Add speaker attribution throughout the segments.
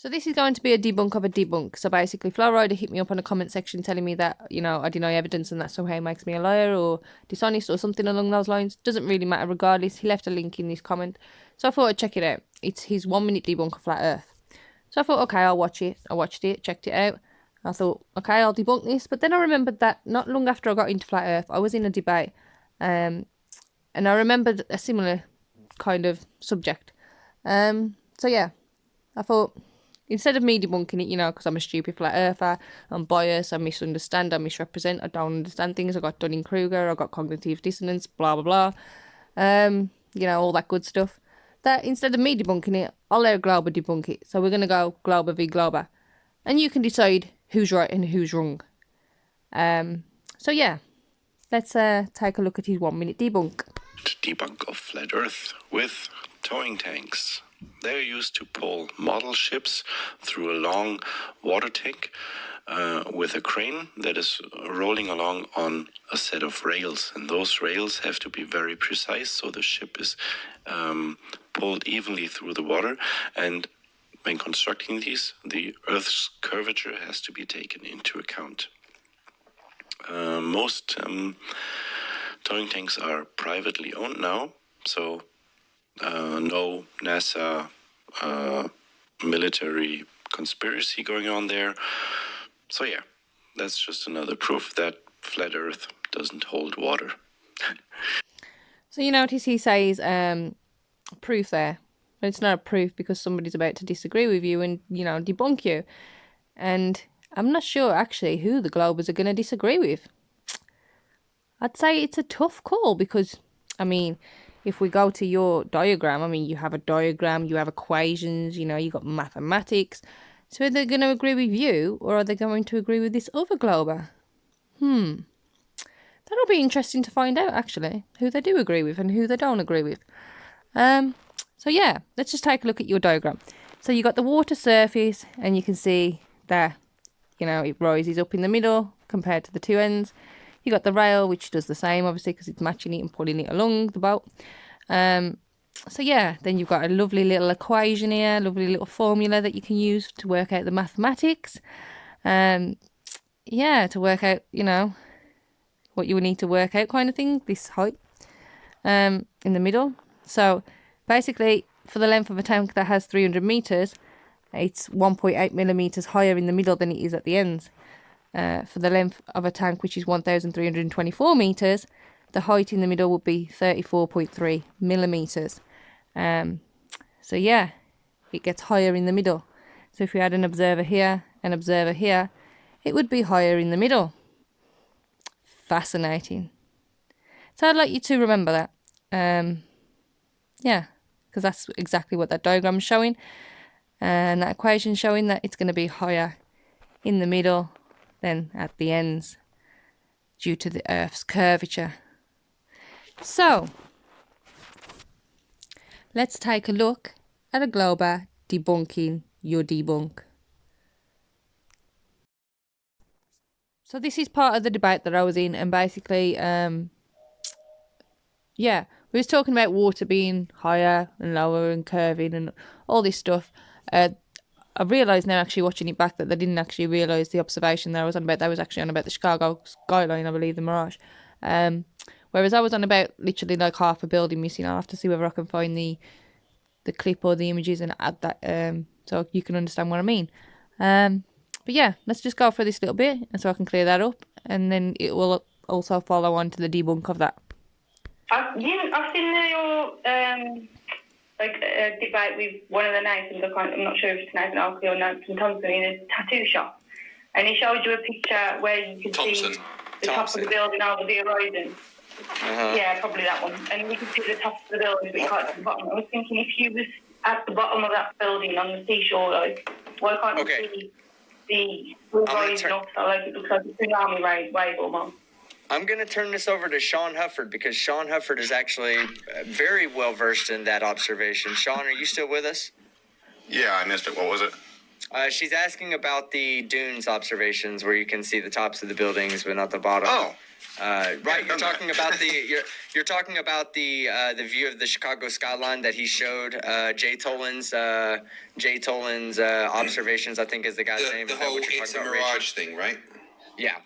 Speaker 1: So this is going to be a debunk of a debunk. So basically, Flowrider hit me up on a comment section telling me that, you know, I deny evidence and that somehow makes me a liar or dishonest or something along those lines. Doesn't really matter regardless. He left a link in this comment. So I thought I'd check it out. It's his 1 minute debunk of flat earth. So I thought, okay, I'll watch it. I watched it, checked it out. I thought, okay, I'll debunk this. But then I remembered that not long after I got into flat earth, I was in a debate. And I remembered a similar kind of subject. So yeah, I thought, instead of me debunking it, you know, because I'm a stupid flat earther, I'm biased, I misunderstand, I misrepresent, I don't understand things, I got Dunning-Kruger, I got cognitive dissonance, blah, blah, blah, you know, all that good stuff. That instead of me debunking it, I'll let Glober debunk it. So we're going to go Glober v Glober. And you can decide who's right and who's wrong. So yeah, let's take a look at his 1 minute debunk.
Speaker 2: Debunk of flat earth with towing tanks. They're used to pull model ships through a long water tank with a crane that is rolling along on a set of rails. And those rails have to be very precise, so the ship is pulled evenly through the water. And when constructing these, the Earth's curvature has to be taken into account. Most towing tanks are privately owned now, so no NASA military conspiracy going on there. So yeah, that's just another proof that flat Earth doesn't hold water.
Speaker 1: So you notice he says proof there. But it's not a proof because somebody's about to disagree with you and, you know, debunk you. And I'm not sure actually who the Globers are going to disagree with. I'd say it's a tough call because, I mean, if we go to your diagram, I mean, you have a diagram, you have equations, you know, you got mathematics. So are they going to agree with you or are they going to agree with this other Glober? That'll be interesting to find out, actually, who they do agree with and who they don't agree with. So yeah, let's just take a look at your diagram. So you got the water surface and you can see that, you know, it rises up in the middle compared to the two ends. You got the rail, which does the same, obviously, because it's matching it and pulling it along the boat. So yeah, then you've got a lovely little equation here, lovely little formula that you can use to work out the mathematics. Yeah, to work out, you know, what you would need to work out kind of thing, this height in the middle. So basically, for the length of a tank that has 300 metres, it's 1.8 millimetres higher in the middle than it is at the ends. For the length of a tank, which is 1,324 metres, the height in the middle would be 34.3 millimetres. So yeah, it gets higher in the middle. So if we had an observer here, it would be higher in the middle. Fascinating. So I'd like you to remember that. Yeah, because that's exactly what that diagram is showing. And that equation showing that it's going to be higher in the middle than at the ends due to the Earth's curvature. So, let's take a look at a Glober debunking your debunk. So this is part of the debate that I was in, and basically, yeah, we was talking about water being higher and lower and curving and all this stuff. I realised now, actually watching it back, that they didn't actually realise the observation that I was on about. They was actually on about the Chicago skyline, I believe, the Mirage. Whereas I was on about literally like half a building missing. I'll have to see whether I can find the clip or the images and add that so you can understand what I mean. But yeah, let's just go for this little bit and so I can clear that up, and then it will also follow on to the debunk of that.
Speaker 3: I've seen your debate with one of the Nathans. I'm not sure if it's Nathan Alkley or Nathan Thompson in a tattoo shop, and he showed you a picture where you could see the top of the building over the horizon. Yeah, probably that one. And you could see the top of the building, but you can't see the bottom. I was thinking, if you was at the bottom of that building on the seashore, like, why can't you see the horizon up? So like it looks like a tsunami wave almost.
Speaker 4: I'm going to turn this over to Shaun Hufford, because Shaun Hufford is actually very well versed in that observation. Shaun, are you still with us?
Speaker 5: Yeah, I missed it. What was it?
Speaker 4: She's asking about the dunes observations where you can see the tops of the buildings but not the bottom.
Speaker 5: Oh,
Speaker 4: Right, you're talking about you're talking about the view of the Chicago skyline that he showed. Jay Tolan's observations, I think, is the guy's name.
Speaker 6: The
Speaker 4: Is that
Speaker 6: whole
Speaker 4: what you're
Speaker 6: it's a
Speaker 4: talking about,
Speaker 6: mirage
Speaker 4: Rachel?
Speaker 6: thing, right?
Speaker 4: Yeah.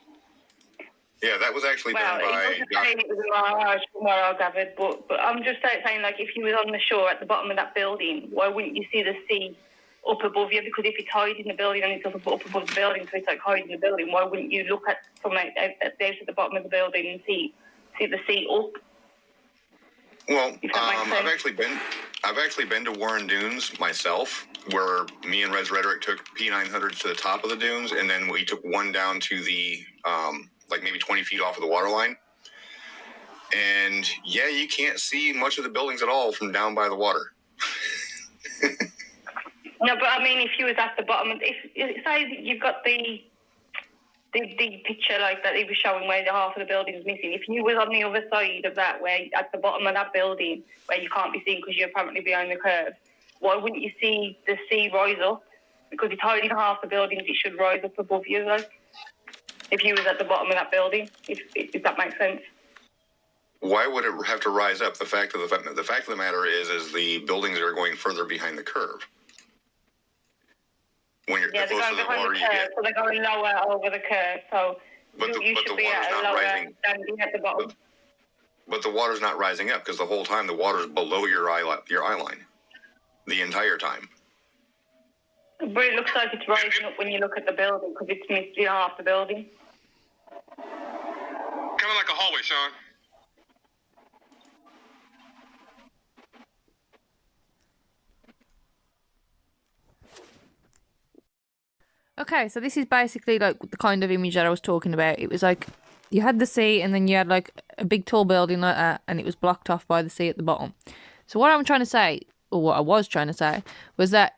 Speaker 5: Yeah, that was actually done
Speaker 3: Well, he
Speaker 5: by.
Speaker 3: wasn't saying it was a mirage from what I gathered, but I'm just saying, like, if you was on the shore at the bottom of that building, why wouldn't you see the sea up above you? Because if it's hiding the building and it's up above the building, so it's like hiding the building, why wouldn't you look at from like out at the bottom of the building and see the sea up?
Speaker 5: Well,
Speaker 3: If that makes sense.
Speaker 5: I've actually been to Warren Dunes myself, where me and Rez Rhetoric took P900s to the top of the dunes, and then we took one down to the like maybe 20 feet off of the water line. And yeah, you can't see much of the buildings at all from down by the water.
Speaker 3: No, but I mean, if you was at the bottom, if say you've got the picture like that he was showing where the half of the building is missing. If you was on the other side of that, where at the bottom of that building, where you can't be seen because you're apparently behind the curve, why wouldn't you see the sea rise up? Because it's hiding half the buildings, it should rise up above you, like if you was at the bottom of that building. If that makes sense.
Speaker 5: Why would it have to rise up? The fact of the matter is the buildings are going further behind the curve. When you're
Speaker 3: Yeah,
Speaker 5: the
Speaker 3: they're
Speaker 5: closer
Speaker 3: going
Speaker 5: to the
Speaker 3: behind
Speaker 5: water
Speaker 3: the
Speaker 5: you
Speaker 3: curve,
Speaker 5: get.
Speaker 3: so they're going lower over the curve. So you
Speaker 5: But
Speaker 3: should
Speaker 5: the
Speaker 3: be
Speaker 5: water's
Speaker 3: at a
Speaker 5: not
Speaker 3: lower
Speaker 5: rising.
Speaker 3: standing at the bottom.
Speaker 5: But the water's not rising up because the whole time the water's below your eye line, the entire time.
Speaker 3: But it looks like it's rising up when you look at the building because it's missing half the building.
Speaker 7: Kind of like a hallway, Shaun.
Speaker 1: Okay, so this is basically like the kind of image that I was talking about. It was like you had the sea and then you had like a big tall building like that and it was blocked off by the sea at the bottom. So what I'm trying to say, or what I was trying to say, was that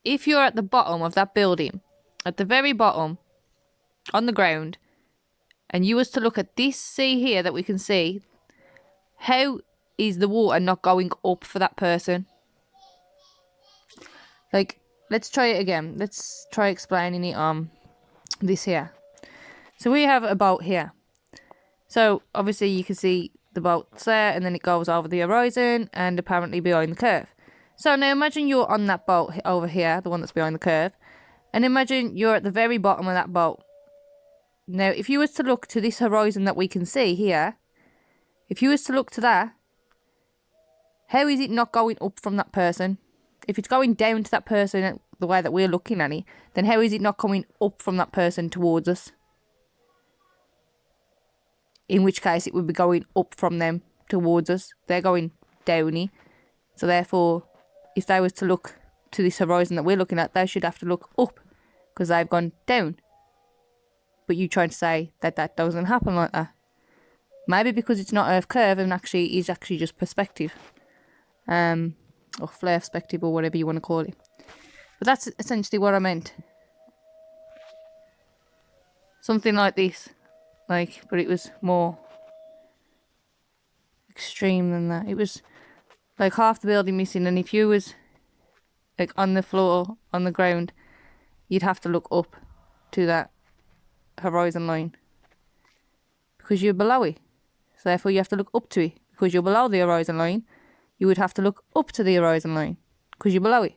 Speaker 1: if you're at the bottom of that building, at the very bottom, on the ground, and you was to look at this sea here that we can see, how is the water not going up for that person? Like, let's try it again. Let's try explaining it this here. So we have a boat here. So obviously you can see the boat's there and then it goes over the horizon and apparently behind the curve. So now imagine you're on that boat over here, the one that's behind the curve, and imagine you're at the very bottom of that boat. Now if you was to look to this horizon that we can see here, if you was to look to that, how is it not going up from that person? If it's going down to that person the way that we're looking at it, then how is it not coming up from that person towards us? In which case it would be going up from them towards us. They're going downy. So therefore, if they was to look to this horizon that we're looking at, they should have to look up because they've gone down. But you trying to say that that doesn't happen like that. Maybe because it's not Earth curve and actually is actually just perspective. Or flare perspective or whatever you want to call it. But that's essentially what I meant. Something like this. Like, but it was more extreme than that. It was like half the building missing, and if you was like on the floor, on the ground, you'd have to look up to that horizon line. Because you're below it. So therefore you have to look up to it. Because you're below the horizon line, you would have to look up to the horizon line. Because you're below it.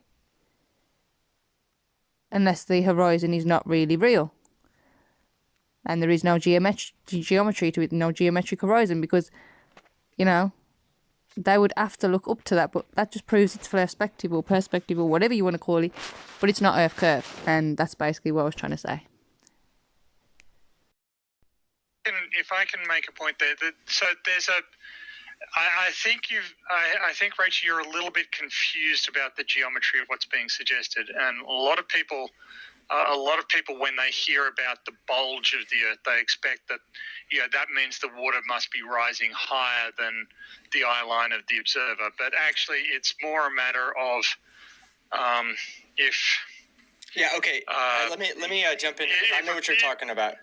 Speaker 1: Unless the horizon is not really real. And there is no geometry to it, no geometric horizon, because, you know, they would have to look up to that, but that just proves it's perspective or whatever you want to call it, but it's not Earth curve, and that's basically what I was trying to say.
Speaker 7: If I can make a point there, so there's a. I think Rachel, you're a little bit confused about the geometry of what's being suggested, and a lot of people when they hear about the bulge of the Earth, they expect that, that means the water must be rising higher than the eye line of the observer. But actually, it's more a matter of if.
Speaker 4: Yeah. Okay. Let me jump in. I know what you're talking about.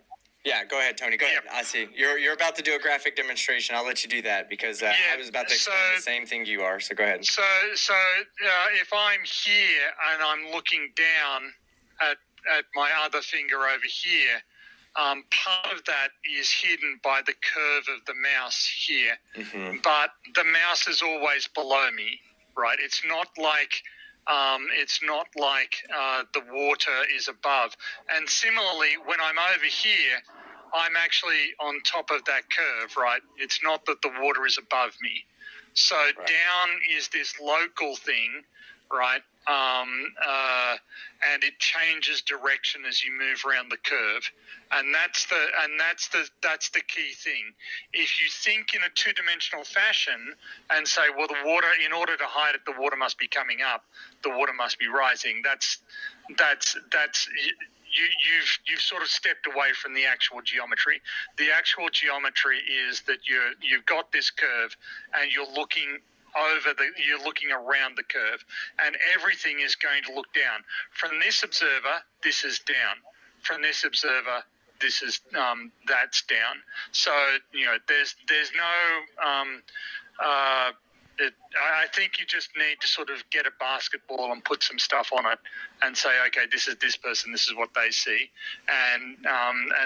Speaker 4: Yeah, go ahead, Tony. Go ahead. I see. You're about to do a graphic demonstration. I'll let you do that because I was about to explain the same thing you are. So go ahead.
Speaker 7: So if I'm here and I'm looking down at my other finger over here, part of that is hidden by the curve of the mouse here, but the mouse is always below me, right? It's not like the water is above. And similarly, when I'm over here, I'm actually on top of that curve, right? It's not that the water is above me. So down is this local thing, right? And it changes direction as you move around the curve, and that's the key thing. If you think in a two-dimensional fashion and say, well, the water, in order to hide it, the water must be coming up, the water must be rising. You've sort of stepped away from the actual geometry. The actual geometry is that you've got this curve, and you're looking around the curve, and everything is going to look down. From this observer, this is down. From this observer, this is that's down. So there's no. I think you just need to sort of get a basketball and put some stuff on it and say, okay, this is this person, this is what they see, and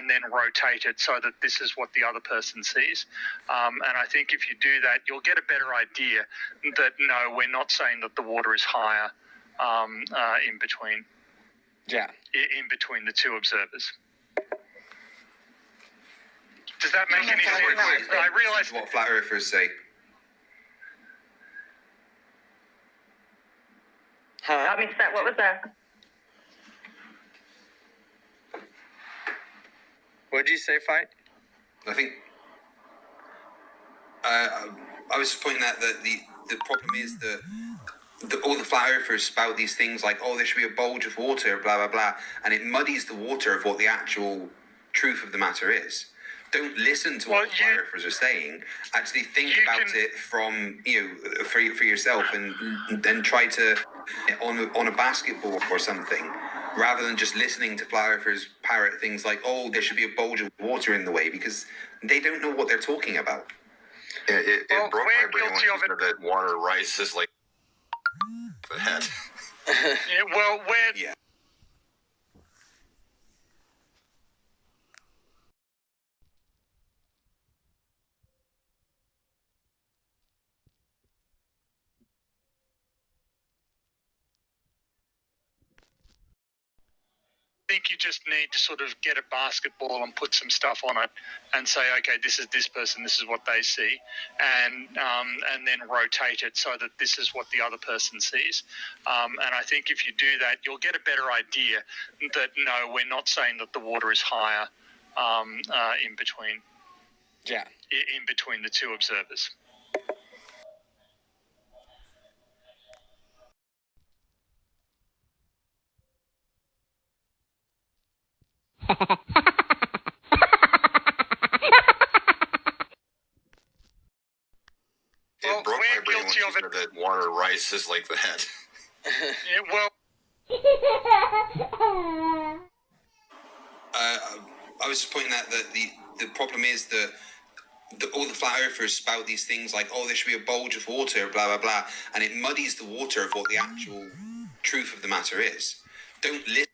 Speaker 7: then rotate it so that this is what the other person sees. And I think if you do that, you'll get a better idea that, no, we're not saying that the water is higher in between.
Speaker 4: Yeah.
Speaker 7: In between the two observers. Does that make any sense? I realise
Speaker 6: what flat earthers say.
Speaker 3: I missed that. What was that?
Speaker 4: What did you say, Fight?
Speaker 6: I think I was just pointing out that the problem is all the flat earthers spout these things like, oh, there should be a bulge of water, blah, blah, blah, and it muddies the water of what the actual truth of the matter is. Don't listen to what the flat earthers are saying. Actually think about it from, for yourself, and then try to, on a basketball or something, rather than just listening to flat earthers parrot things like, oh, there should be a bulge of water in the way, because they don't know what they're talking about.
Speaker 5: Yeah, it broke my brain when you said that water rises like the head.
Speaker 6: Yeah.
Speaker 7: I think you just need to sort of get a basketball and put some stuff on it and say, okay, this is this person, this is what they see, and then rotate it so that this is what the other person sees. And I think if you do that, you'll get a better idea that, no, we're not saying that the water is higher in between.
Speaker 4: Yeah.
Speaker 7: In between the two observers.
Speaker 5: It broke my brain when you said that water rises like the head.
Speaker 6: I was just pointing out that the problem is all the flat earthers spout these things like, oh, there should be a bulge of water, blah, blah, blah, and it muddies the water of what the actual truth of the matter is. Don't listen.